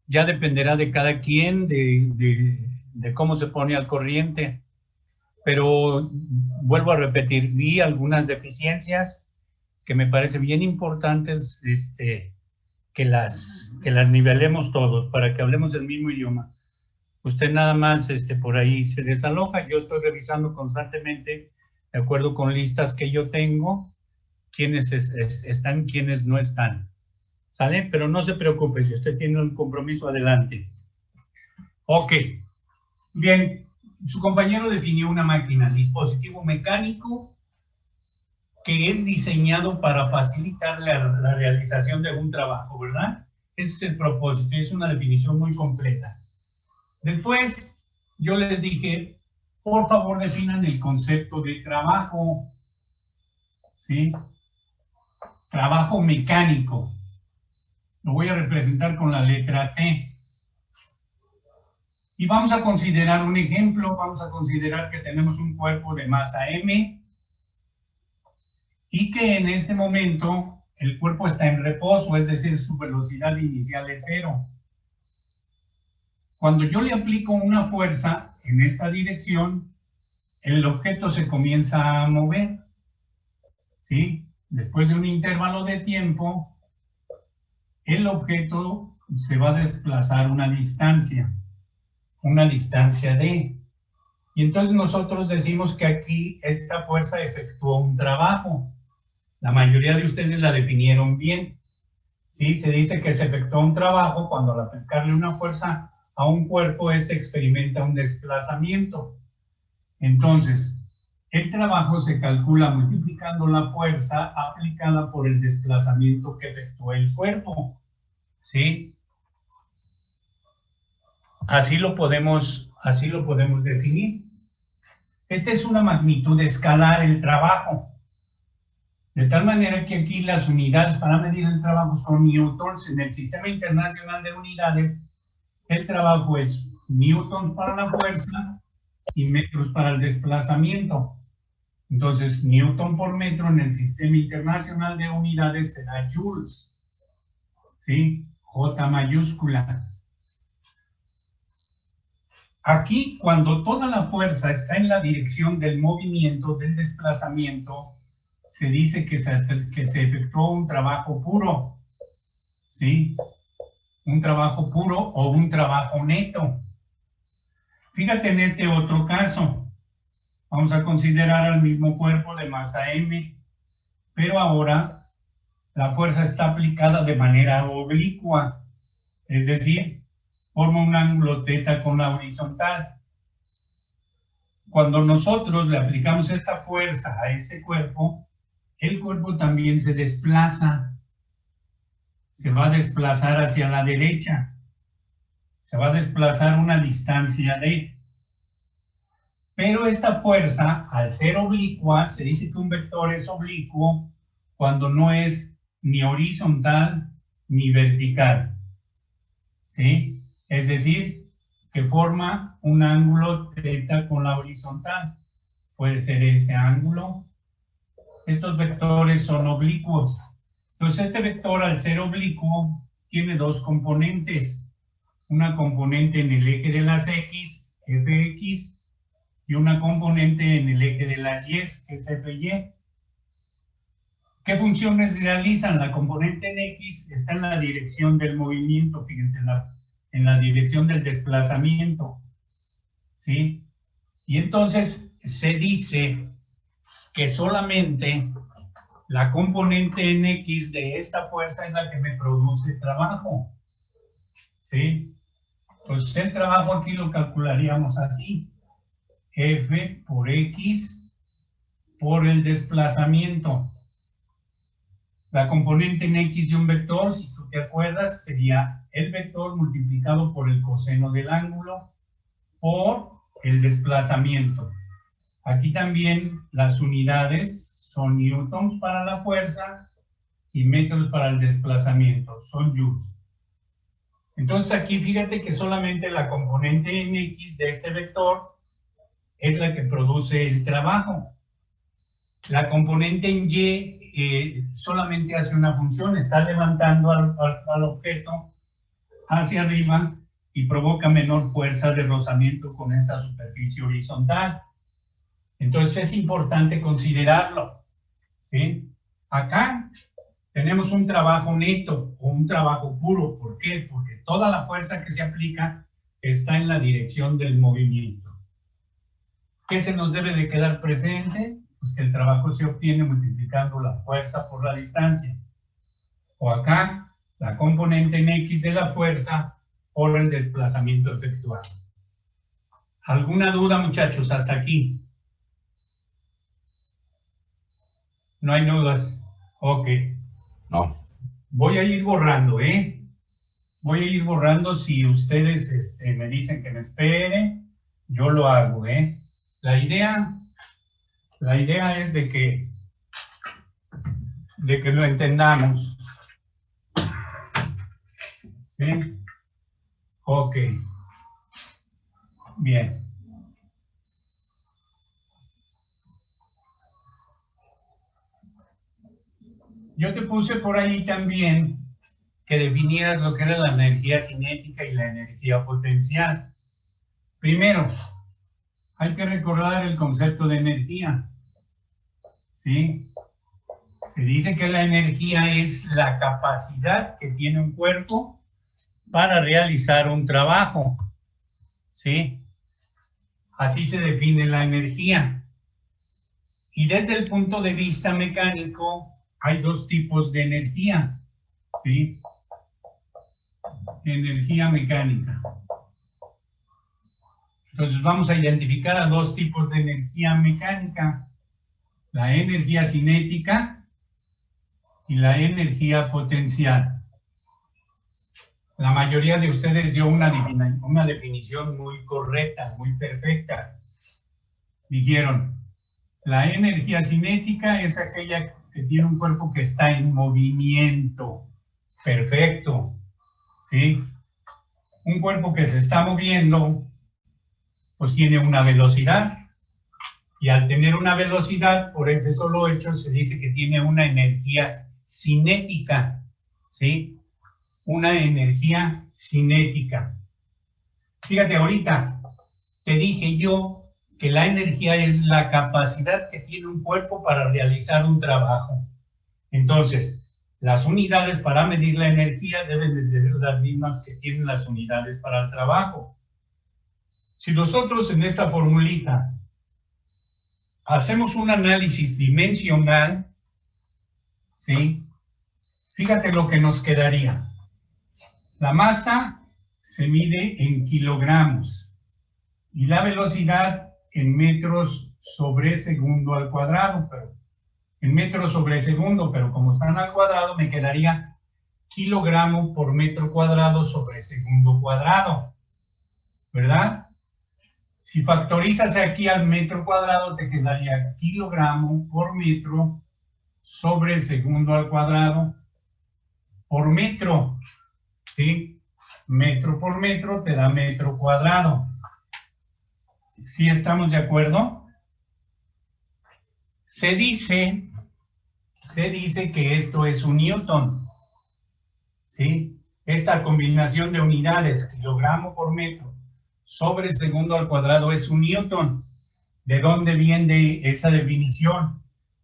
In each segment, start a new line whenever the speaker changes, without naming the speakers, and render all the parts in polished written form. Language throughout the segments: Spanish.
Ya dependerá de cada quien, de cómo se pone al corriente. Pero vuelvo a repetir, vi algunas deficiencias que me parece bien importantes que las nivelemos todos para que hablemos el mismo idioma. Usted nada más por ahí se desaloja, yo estoy revisando constantemente, de acuerdo con listas que yo tengo, quiénes están, quiénes no están. ¿Sale? Pero no se preocupe, si usted tiene un compromiso, adelante. Ok, bien, su compañero definió una máquina, dispositivo mecánico que es diseñado para facilitar la realización de un trabajo, ¿verdad? Ese es el propósito, es una definición muy completa. Después, yo les dije, por favor, definan el concepto de trabajo, ¿sí? Trabajo mecánico. Lo voy a representar con la letra T. Y vamos a considerar un ejemplo, vamos a considerar que tenemos un cuerpo de masa M y que en este momento el cuerpo está en reposo, es decir, su velocidad inicial es 0. Cuando yo le aplico una fuerza en esta dirección, el objeto se comienza a mover, ¿sí? Después de un intervalo de tiempo, el objeto se va a desplazar una distancia D. Y entonces nosotros decimos que aquí esta fuerza efectuó un trabajo. La mayoría de ustedes la definieron bien. ¿Sí? Se dice que se efectuó un trabajo cuando al aplicarle una fuerza a un cuerpo, este experimenta un desplazamiento. Entonces, el trabajo se calcula multiplicando la fuerza aplicada por el desplazamiento que efectuó el cuerpo. ¿Sí? Así lo podemos definir. Esta es una magnitud escalar, el trabajo. De tal manera que aquí las unidades para medir el trabajo son newtons. En el Sistema Internacional de Unidades, el trabajo es newtons para la fuerza y metros para el desplazamiento. Entonces, newton por metro en el Sistema Internacional de Unidades será joules. ¿Sí? J mayúscula. Aquí, cuando toda la fuerza está en la dirección del movimiento, del desplazamiento, se dice que se efectuó un trabajo puro, ¿sí? Un trabajo puro o un trabajo neto. Fíjate en este otro caso. Vamos a considerar al mismo cuerpo de masa M, pero ahora la fuerza está aplicada de manera oblicua, es decir, forma un ángulo θ con la horizontal. Cuando nosotros le aplicamos esta fuerza a este cuerpo, el cuerpo también se desplaza, se va a desplazar hacia la derecha, se va a desplazar una distancia d. Pero esta fuerza, al ser oblicua, se dice que un vector es oblicuo cuando no es ni horizontal ni vertical, ¿sí? Es decir, que forma un ángulo θ con la horizontal. Puede ser este ángulo. Estos vectores son oblicuos. Entonces, este vector, al ser oblicuo, tiene dos componentes. Una componente en el eje de las X, Fx, y una componente en el eje de las Y, que es Fy. ¿Qué funciones realizan? La componente en X está en la dirección del movimiento, fíjense, en la dirección del desplazamiento, ¿sí? Y entonces se dice que solamente la componente en X de esta fuerza es la que me produce trabajo, ¿sí? Entonces el trabajo aquí lo calcularíamos así: F por X por el desplazamiento. La componente en X de un vector, si tú te acuerdas, sería el vector multiplicado por el coseno del ángulo por el desplazamiento. Aquí también las unidades son newtons para la fuerza y metros para el desplazamiento, son joules. Entonces aquí fíjate que solamente la componente en X de este vector es la que produce el trabajo. La componente en Y solamente hace una función, está levantando al objeto hacia arriba y provoca menor fuerza de rozamiento con esta superficie horizontal. Entonces es importante considerarlo, ¿sí? Acá tenemos un trabajo neto o un trabajo puro. ¿Por qué? Porque toda la fuerza que se aplica está en la dirección del movimiento. ¿Qué se nos debe de quedar presente? Pues que el trabajo se obtiene multiplicando la fuerza por la distancia. O acá, la componente en X de la fuerza por el desplazamiento efectuado. ¿Alguna duda, muchachos, hasta aquí? ¿No hay dudas? Ok.
No.
Voy a ir borrando, ¿eh? Voy a ir borrando. Si ustedes me dicen que me espere, yo lo hago, ¿eh? La idea es de que lo entendamos. ¿Sí? Ok. Bien. Yo te puse por ahí también que definieras lo que era la energía cinética y la energía potencial. Primero, hay que recordar el concepto de energía. ¿Sí? Se dice que la energía es la capacidad que tiene un cuerpo para realizar un trabajo. ¿Sí? Así se define la energía. Y desde el punto de vista mecánico, hay dos tipos de energía. ¿Sí? Energía mecánica. Entonces vamos a identificar a dos tipos de energía mecánica. La energía cinética y la energía potencial. La mayoría de ustedes dio una definición muy correcta, muy perfecta. Dijeron, la energía cinética es aquella que tiene un cuerpo que está en movimiento. Perfecto. ¿Sí? Un cuerpo que se está moviendo, pues tiene una velocidad. Y al tener una velocidad, por ese solo hecho, se dice que tiene una energía cinética. ¿Sí? Una energía cinética. Fíjate, ahorita te dije yo que la energía es la capacidad que tiene un cuerpo para realizar un trabajo. Entonces, las unidades para medir la energía deben de ser las mismas que tienen las unidades para el trabajo. Si nosotros en esta formulita hacemos un análisis dimensional, ¿sí? Fíjate lo que nos quedaría. La masa se mide en kilogramos y la velocidad en metros sobre segundo al cuadrado, pero en metros sobre segundo, pero como están al cuadrado, me quedaría kilogramo por metro cuadrado sobre segundo cuadrado, ¿verdad? Si factorizas aquí al metro cuadrado, te quedaría kilogramo por metro sobre segundo al cuadrado por metro, ¿sí? Metro por metro te da metro cuadrado. ¿Sí estamos de acuerdo? Se dice que esto es un newton, ¿sí? Esta combinación de unidades, kilogramo por metro, sobre segundo al cuadrado es un newton. ¿De dónde viene esa definición?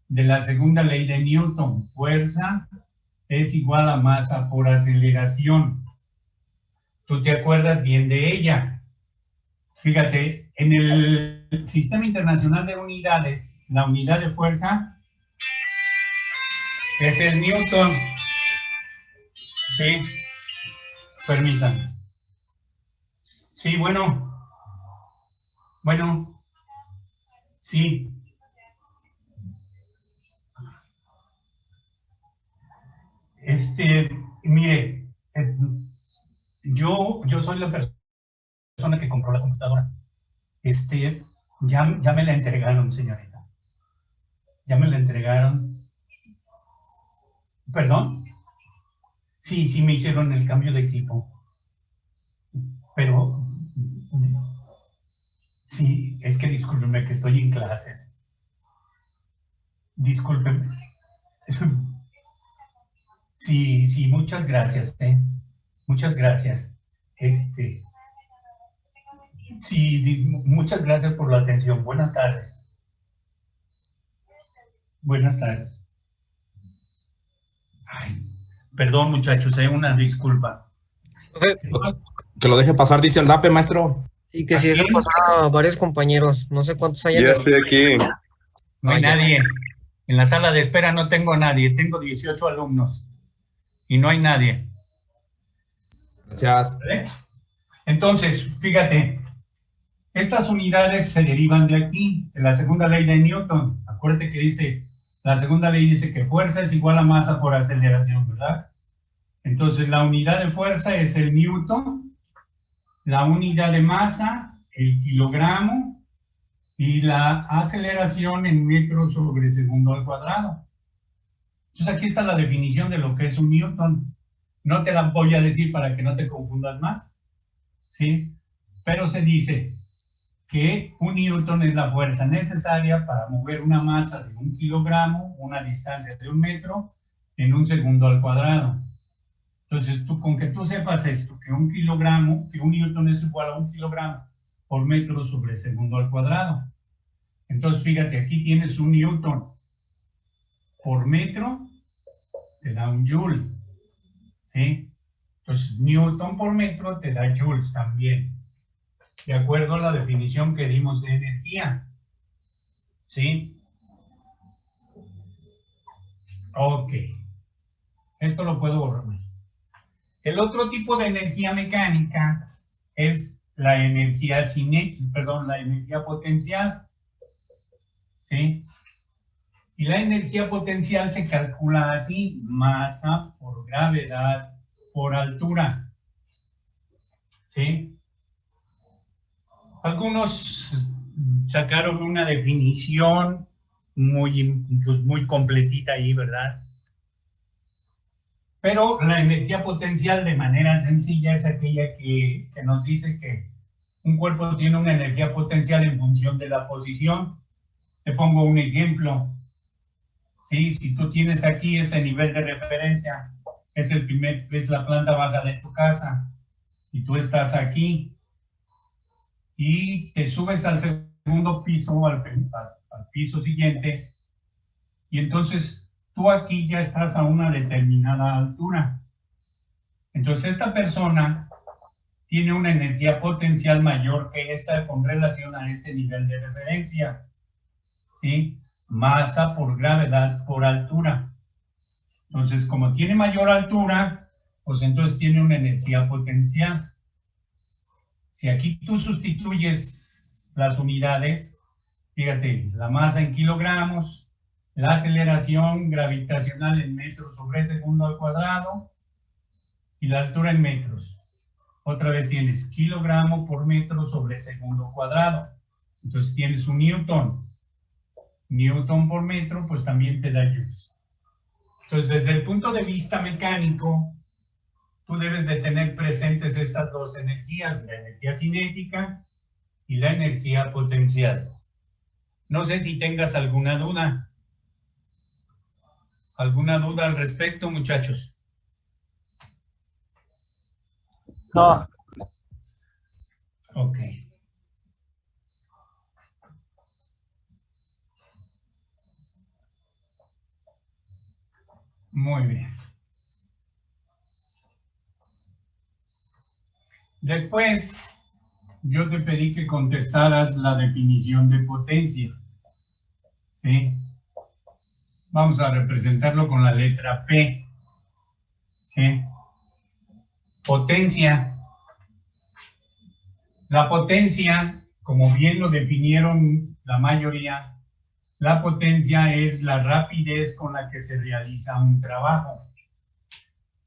De la segunda ley de Newton. Fuerza es igual a masa por aceleración. ¿Tú te acuerdas bien de ella? Fíjate, en el Sistema Internacional de Unidades, la unidad de fuerza es el Newton. Sí, permítanme. Sí, bueno, sí. Mire, yo soy la persona que compró la computadora. Ya me la entregaron, señorita. Ya me la entregaron. ¿Perdón? Sí, me hicieron el cambio de equipo. Pero, sí, es que discúlpeme que estoy en clases. Discúlpeme. Sí, muchas gracias, Muchas gracias. Sí, muchas gracias por la atención. Buenas tardes. Buenas tardes. Ay, perdón, muchachos, una disculpa.
Que lo deje pasar, dice el DAPE, maestro.
Y que si deja pasar a varios compañeros, no sé cuántos hay.
Ya estoy aquí.
No hay nadie. En la sala de espera no tengo nadie. Tengo 18 alumnos y no hay nadie.
Gracias.
¿Vale? Entonces, fíjate, estas unidades se derivan de aquí, de la segunda ley de Newton. Acuérdate que dice, la segunda ley dice que fuerza es igual a masa por aceleración, ¿verdad? Entonces, la unidad de fuerza es el Newton, la unidad de masa, el kilogramo, y la aceleración en metros sobre segundo al cuadrado. Entonces, aquí está la definición de lo que es un Newton. No te la voy a decir para que no te confundas más, ¿sí? Pero se dice que un Newton es la fuerza necesaria para mover una masa de 1 kilogramo, una distancia de 1 metro, en 1 segundo al cuadrado. Entonces, con que tú sepas esto, que 1 kilogramo, que un Newton es igual a 1 kilogramo por metro sobre segundo al cuadrado. Entonces, fíjate, aquí tienes un Newton por metro, te da un Joule, ¿sí? Entonces, Newton por metro te da Joules también, de acuerdo a la definición que dimos de energía, ¿sí? Ok. Esto lo puedo borrar. El otro tipo de energía mecánica es la energía cinética, perdón, la energía potencial, ¿sí? Y la energía potencial se calcula así: masa por gravedad por altura, ¿sí? Algunos sacaron una definición muy completita ahí, ¿verdad? Pero la energía potencial, de manera sencilla, es aquella que nos dice que un cuerpo tiene una energía potencial en función de la posición. Te pongo un ejemplo. ¿Sí? Si tú tienes aquí este nivel de referencia, es la planta baja de tu casa, y tú estás aquí, y te subes al segundo piso, al piso siguiente, y entonces tú aquí ya estás a una determinada altura. Entonces esta persona tiene una energía potencial mayor que esta con relación a este nivel de referencia, ¿sí? Masa por gravedad por altura. Entonces, como tiene mayor altura, pues entonces tiene una energía potencial. Si aquí tú sustituyes las unidades, fíjate, la masa en kilogramos, la aceleración gravitacional en metros sobre segundo al cuadrado y la altura en metros. Otra vez tienes kilogramo por metro sobre segundo cuadrado. Entonces tienes un Newton. Newton por metro, pues también te da joules. Entonces, desde el punto de vista mecánico, tú debes de tener presentes estas dos energías, la energía cinética y la energía potencial. No sé si tengas alguna duda. ¿Alguna duda al respecto, muchachos?
No.
Ok. Muy bien. Después, yo te pedí que contestaras la definición de potencia. ¿Sí? Vamos a representarlo con la letra P. ¿Sí? Potencia. La potencia, como bien lo definieron la mayoría, la potencia es la rapidez con la que se realiza un trabajo.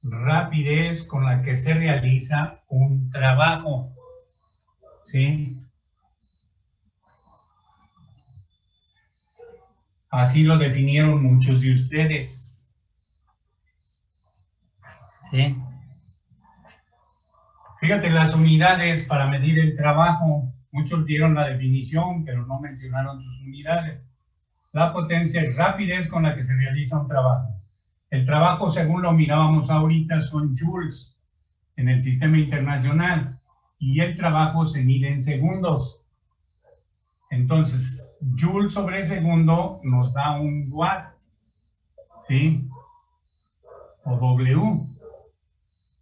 Rapidez con la que se realiza un trabajo. ¿Sí? Así lo definieron muchos de ustedes. ¿Sí? Fíjate, las unidades para medir el trabajo, muchos dieron la definición, pero no mencionaron sus unidades. La potencia es rapidez con la que se realiza un trabajo. El trabajo, según lo mirábamos ahorita, son joules. en el sistema internacional y el trabajo se mide en segundos. Entonces, Joule sobre segundo nos da un watt, ¿sí? O W.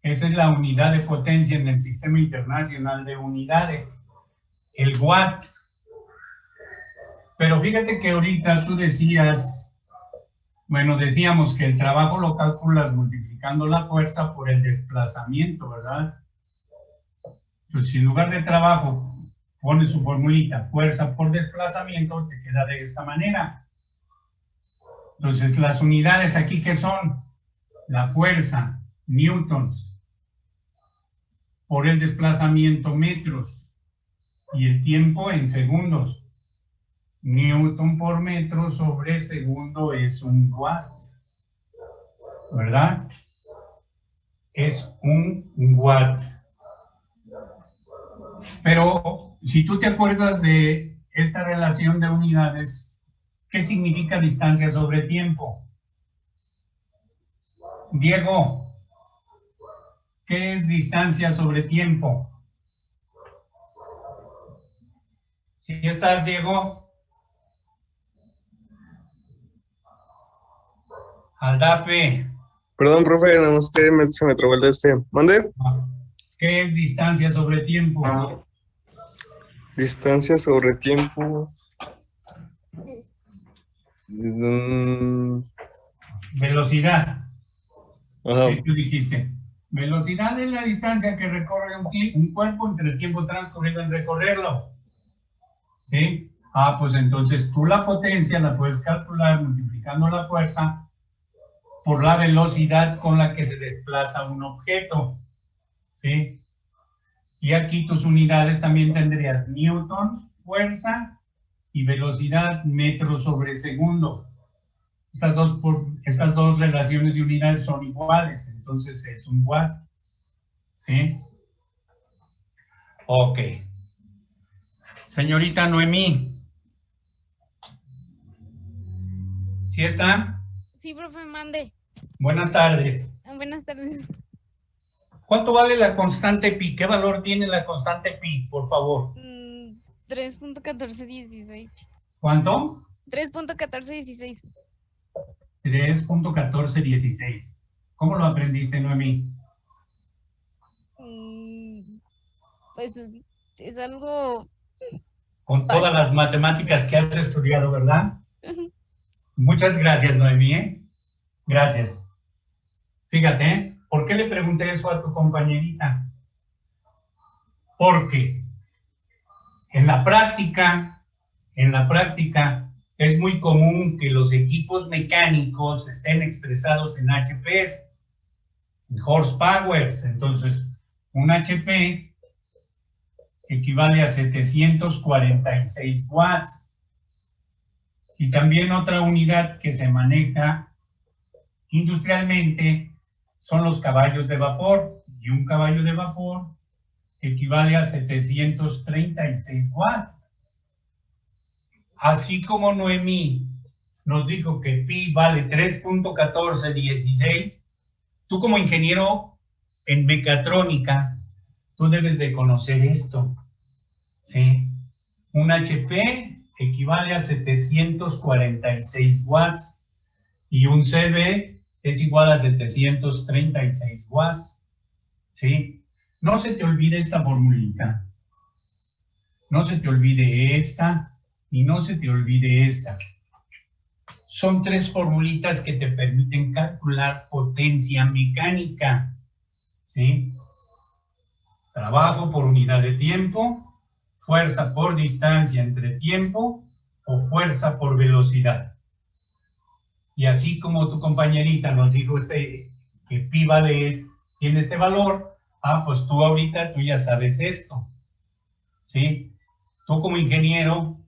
Esa es la unidad de potencia en el sistema internacional de unidades, el watt. Pero fíjate que ahorita tú decías, bueno, decíamos que el trabajo lo calculas multiplicando la fuerza por el desplazamiento, ¿verdad? Entonces, si en lugar de trabajo pones su formulita, fuerza por desplazamiento, te queda de esta manera. Entonces, las unidades aquí, ¿qué son? La fuerza, newtons, por el desplazamiento, metros, y el tiempo en segundos. Newton por metro sobre segundo es un watt, ¿verdad? Es un watt. Pero si tú te acuerdas de esta relación de unidades, ¿qué significa distancia sobre tiempo? Diego, ¿qué es distancia sobre tiempo? ¿Sí estás, Diego? Aldape.
Perdón, profe, nada más que se me trabó el de este. ¿Mande?
¿Qué es distancia sobre tiempo?
Distancia sobre tiempo.
Velocidad.
Ajá.
¿Qué tú dijiste? Velocidad es la distancia que recorre un cuerpo entre el tiempo transcurrido en recorrerlo. ¿Sí? Ah, pues entonces tú la potencia la puedes calcular multiplicando la fuerza por la velocidad con la que se desplaza un objeto. ¿Sí? Y aquí tus unidades también tendrías newtons, fuerza, y velocidad, metros sobre segundo. Estas dos relaciones de unidades son iguales, entonces es un watt. ¿Sí? Ok. Señorita Noemí. ¿Sí está?
Sí, profe, mande.
Buenas tardes.
Buenas tardes.
¿Cuánto vale la constante pi? ¿Qué valor tiene la constante pi, por favor?
3.1416.
¿Cuánto?
3.1416.
3.1416. ¿Cómo lo aprendiste, Noemí?
Pues es algo
Con todas
fácil.
las matemáticas que has estudiado, ¿verdad? Muchas gracias, Noemí, ¿eh? Gracias. Fíjate, ¿eh? ¿Por qué le pregunté eso a tu compañerita? Porque en la práctica, es muy común que los equipos mecánicos estén expresados en HPs, en horsepowers. Entonces, un HP equivale a 746 watts. Y también otra unidad que se maneja industrialmente son los caballos de vapor. Y un caballo de vapor equivale a 736 watts. Así como Noemí nos dijo que pi vale 3.1416, tú como ingeniero en mecatrónica, tú debes de conocer esto, ¿sí? Un HP equivale a 746 watts y un CB es igual a 736 watts, ¿sí? No se te olvide esta formulita, no se te olvide esta y no se te olvide esta. Son tres formulitas que te permiten calcular potencia mecánica, ¿sí? Trabajo por unidad de tiempo, fuerza por distancia entre tiempo o fuerza por velocidad. Y así como tu compañerita nos dijo que pi tiene este valor, pues tú ya sabes esto, ¿sí? Tú como ingeniero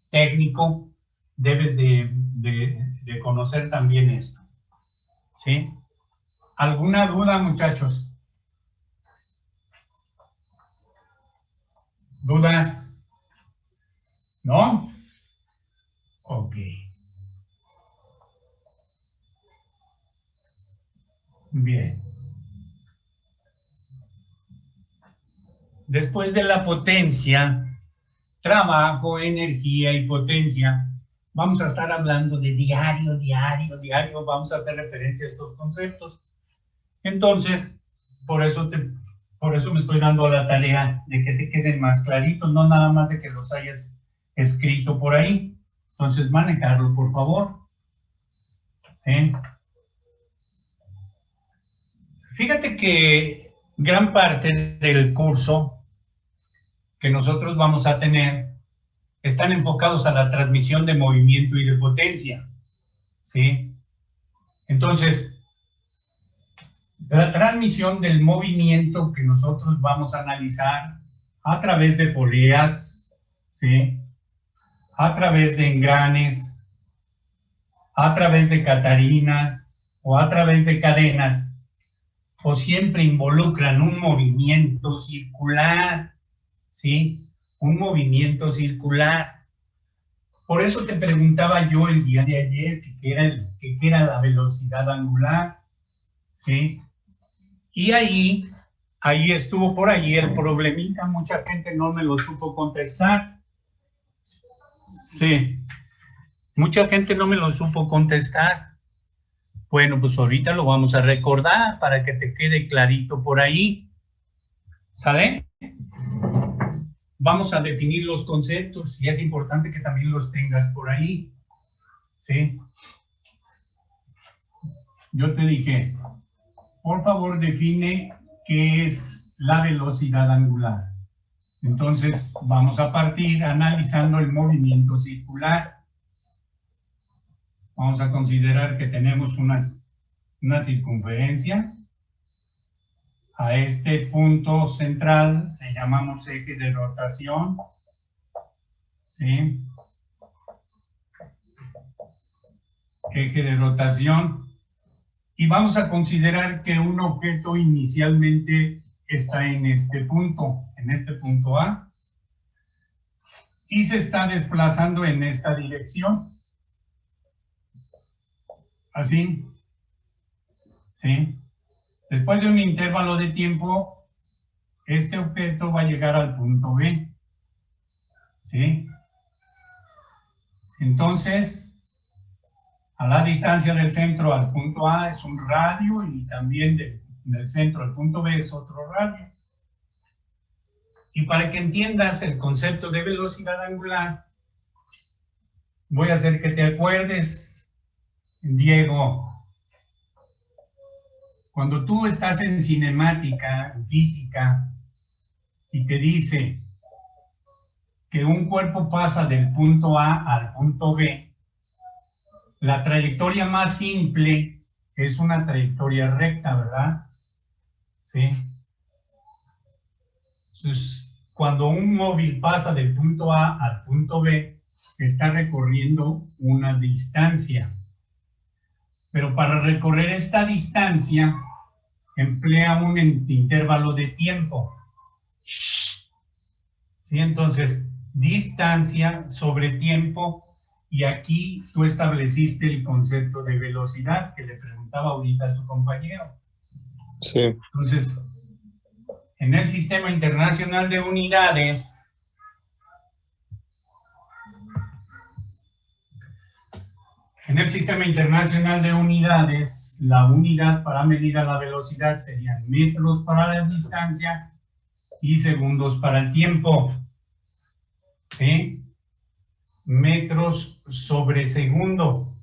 técnico debes de conocer también esto, ¿sí? ¿Alguna duda, muchachos? ¿Dudas? ¿No? Ok. Bien. Después de la potencia, trabajo, energía y potencia, vamos a estar hablando de diario, vamos a hacer referencia a estos conceptos. Entonces, por eso me estoy dando la tarea de que te queden más claritos, no nada más de que los hayas escrito por ahí. Entonces, manejarlo, por favor. ¿Sí? Fíjate que gran parte del curso que nosotros vamos a tener están enfocados a la transmisión de movimiento y de potencia. ¿Sí? Entonces, la transmisión del movimiento que nosotros vamos a analizar a través de poleas, ¿sí? A través de engranes, a través de catarinas o a través de cadenas, o siempre involucran un movimiento circular, ¿sí? Un movimiento circular. Por eso te preguntaba yo el día de ayer qué era la velocidad angular, ¿sí? Y ahí estuvo por allí el problemita, mucha gente no me lo supo contestar. Sí, mucha gente no me lo supo contestar. Bueno, pues ahorita lo vamos a recordar para que te quede clarito por ahí. ¿Sale? Vamos a definir los conceptos y es importante que también los tengas por ahí. ¿Sí? Yo te dije, por favor define qué es la velocidad angular. Entonces, vamos a partir analizando el movimiento circular. Vamos a considerar que tenemos una circunferencia. A este punto central le llamamos eje de rotación. ¿Sí? Eje de rotación. Y vamos a considerar que un objeto inicialmente está en este punto A, y se está desplazando en esta dirección. Así. ¿Sí? Después de un intervalo de tiempo, este objeto va a llegar al punto B. ¿Sí? Entonces, a la distancia del centro al punto A es un radio y también del centro al punto B es otro radio. Y para que entiendas el concepto de velocidad angular, voy a hacer que te acuerdes, Diego. Cuando tú estás en cinemática, en física, y te dice que un cuerpo pasa del punto A al punto B, la trayectoria más simple es una trayectoria recta, ¿verdad? Sí. Entonces, cuando un móvil pasa del punto A al punto B, está recorriendo una distancia. Pero para recorrer esta distancia, emplea un intervalo de tiempo. ¿Sí? Entonces, distancia sobre tiempo, y aquí tú estableciste el concepto de velocidad que le preguntaba ahorita a tu compañero.
Sí.
Entonces, en el Sistema Internacional de Unidades, la unidad para medir a la velocidad serían metros para la distancia y segundos para el tiempo. ¿Sí? Metros sobre segundo.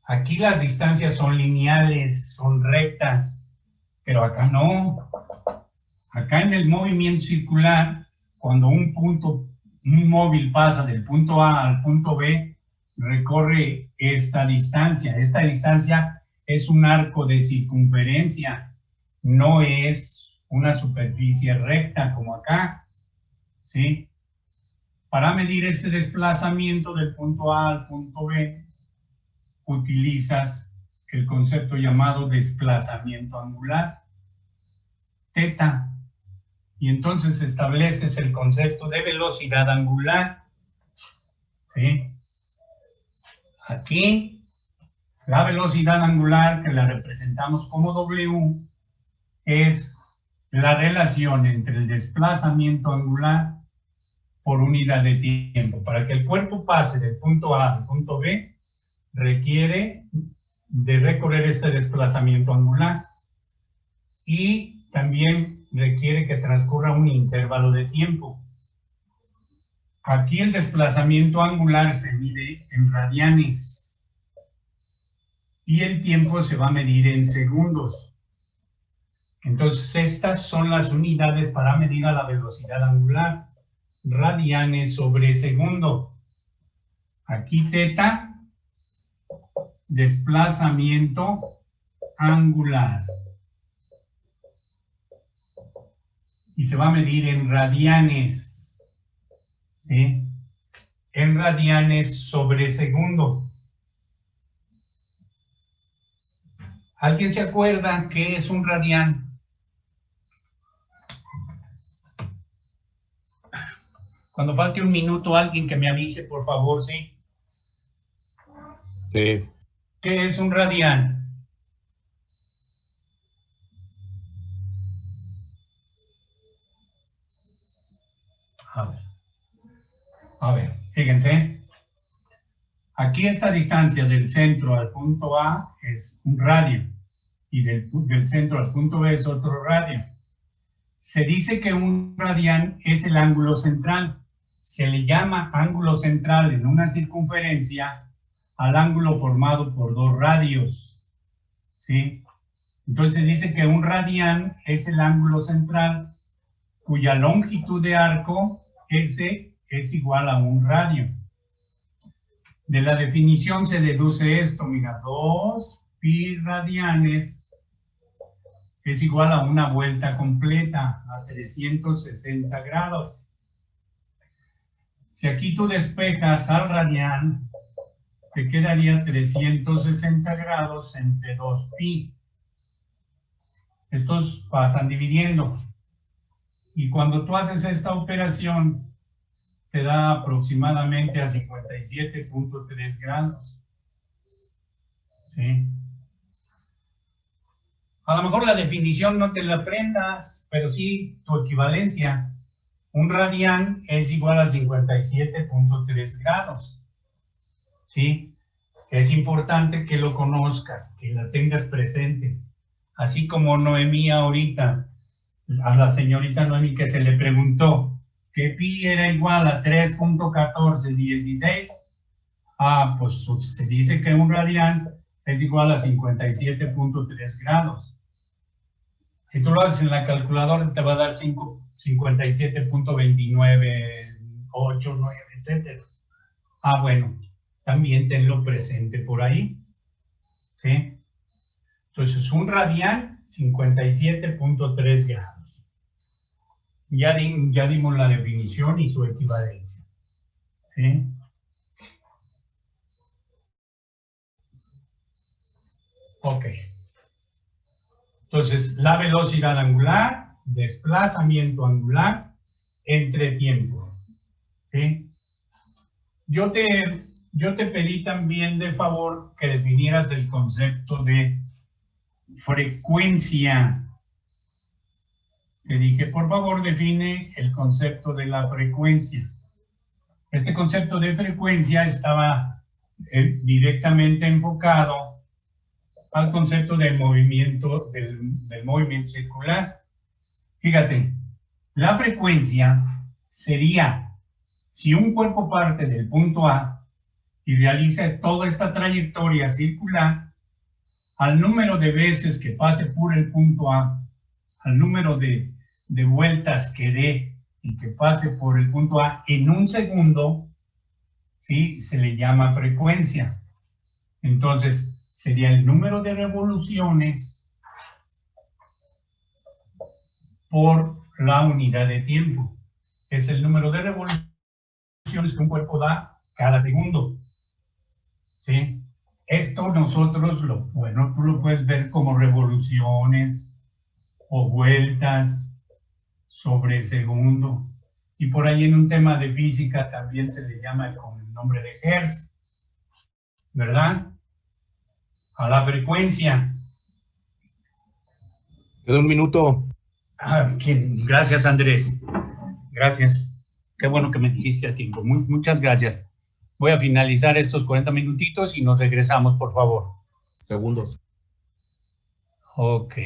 Aquí las distancias son lineales, son rectas, pero acá no. Acá en el movimiento circular, cuando un móvil pasa del punto A al punto B, recorre esta distancia. Esta distancia es un arco de circunferencia, no es una superficie recta como acá. ¿Sí? Para medir este desplazamiento del punto A al punto B, utilizas el concepto llamado desplazamiento angular, θ, y entonces estableces el concepto de velocidad angular. ¿Sí? Aquí, la velocidad angular, que la representamos como W, es la relación entre el desplazamiento angular por unidad de tiempo. Para que el cuerpo pase del punto A al punto B, requiere de recorrer este desplazamiento angular y también requiere que transcurra un intervalo de tiempo. Aquí el desplazamiento angular se mide en radianes y el tiempo se va a medir en segundos. Entonces, estas son las unidades para medir a la velocidad angular. Radianes sobre segundo. Aquí teta, desplazamiento angular. Y se va a medir en radianes. ¿Sí? En radianes sobre segundo. ¿Alguien se acuerda qué es un radián? Cuando falte un minuto, alguien que me avise, por favor, ¿sí?
Sí.
¿Qué es un radián? A ver, fíjense. Aquí esta distancia del centro al punto A es un radio y del centro al punto B es otro radio. Se dice que un radián es el ángulo central. Se le llama ángulo central en una circunferencia al ángulo formado por dos radios. ¿Sí? Entonces se dice que un radián es el ángulo central cuya longitud de arco S es igual a un radio. De la definición se deduce esto, mira, 2 pi radianes es igual a una vuelta completa, a 360 grados. Si aquí tú despejas al radián, te quedaría 360 grados entre 2 pi. Estos pasan dividiendo. Y cuando tú haces esta operación, te da aproximadamente a 57.3 grados. ¿Sí? A lo mejor la definición no te la aprendas, pero sí tu equivalencia. Un radián es igual a 57.3 grados. ¿Sí? Es importante que lo conozcas, que la tengas presente. Así como Noemí ahorita, a la señorita Noemí que se le preguntó que pi era igual a 3.1416. Ah, pues se dice que un radián es igual a 57.3 grados. Si tú lo haces en la calculadora te va a dar 57.2989, etc. Ah, bueno, también tenlo presente por ahí. ¿Sí? Entonces, un radián, 57.3 grados. Ya dimos la definición y su equivalencia. ¿Sí? Ok. Entonces, la velocidad angular, desplazamiento angular, entre tiempo. ¿Sí? Yo te pedí también de favor que definieras el concepto de frecuencia. Te dije, por favor, define el concepto de la frecuencia. Este concepto de frecuencia estaba directamente enfocado al concepto del movimiento, del movimiento circular. Fíjate, la frecuencia sería, si un cuerpo parte del punto A y realiza toda esta trayectoria circular, al número de veces que pase por el punto A, al número de vueltas que dé y que pase por el punto A en un segundo, ¿sí? Se le llama frecuencia. Entonces, sería el número de revoluciones por la unidad de tiempo. Es el número de revoluciones que un cuerpo da cada segundo. ¿Sí? Esto nosotros, bueno, tú lo puedes ver como revoluciones o vueltas sobre segundo. Y por ahí en un tema de física también se le llama con el nombre de Hertz, ¿verdad? A la frecuencia.
Queda un minuto.
Gracias, Andrés. Gracias. Qué bueno que me dijiste a tiempo. Muchas gracias. Voy a finalizar estos 40 minutitos y nos regresamos, por favor.
Segundos.
Ok.